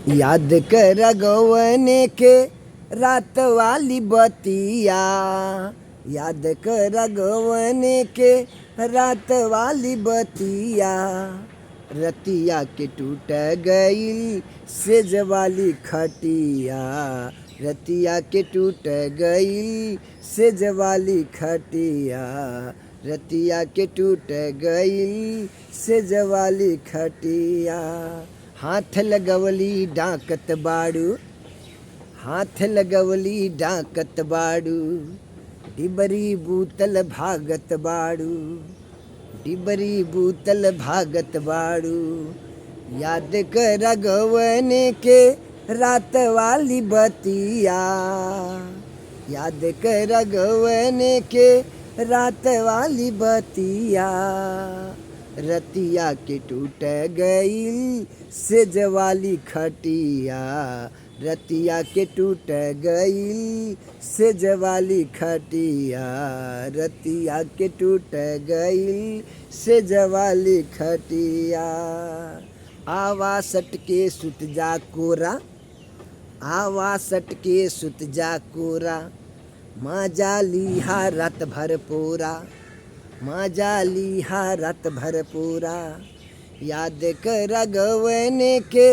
याद कर गवने के रात वाली बतिया, याद कर गवने के रात वाली बतिया, रतिया के टूट गई सेज वाली खटिया, रतिया के टूट गई सेज वाली खटिया, रतिया के टूट गई सेज वाली खटिया। हाथ लगवली डाकत बाड़ू, हाथ लगवली डाकत बाड़ू, डिबरी बूतल भागत बाड़ू, डिबरी बूतल भागत बाड़ू। याद कर गवने के रात वाली बतिया, याद कर गवने के रात वाली बतिया, रतिया के टूट गई सेज वाली खटिया, रतिया के टूट गई सेज वाली खटिया, रतिया के टूट गई सेज वाली खटिया। आवा सट के सुत जा कोरा, आवा सट के सुत जा कोरा, माजा लिहा रात भर पूरा, माजा लिहा रात भर पूरा। याद कर गवने के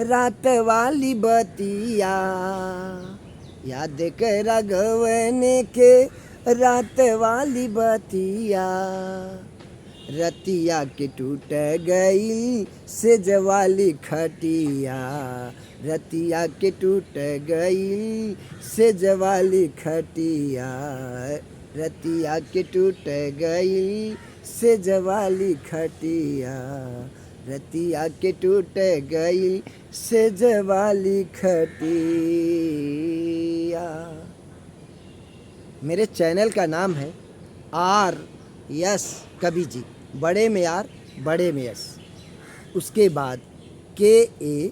रात वाली बतिया, याद कर गवने के रात वाली बतिया, रतिया के टूट गई सेज वाली खटिया, रतिया के टूट गई सेज वाली खटिया, रतिया के टूट गई सेज वाली खटिया, रतिया के टूट गई सेज वाली खटिया। मेरे चैनल का नाम है RS कवि जी, बड़े में आर बड़े में यस, उसके बाद KAVIJI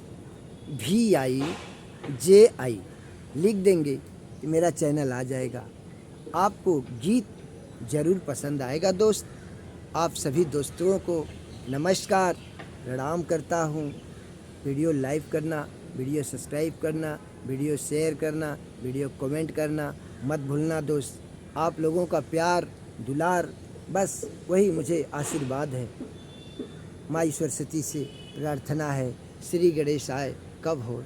लिख देंगे कि मेरा चैनल आ जाएगा। आपको गीत ज़रूर पसंद आएगा दोस्त। आप सभी दोस्तों को नमस्कार प्रणाम करता हूँ। वीडियो लाइक करना, वीडियो सब्सक्राइब करना, वीडियो शेयर करना, वीडियो कमेंट करना मत भूलना दोस्त। आप लोगों का प्यार दुलार, बस वही मुझे आशीर्वाद है। माँ सरस्वती से प्रार्थना है, श्री गणेशाय कब हो।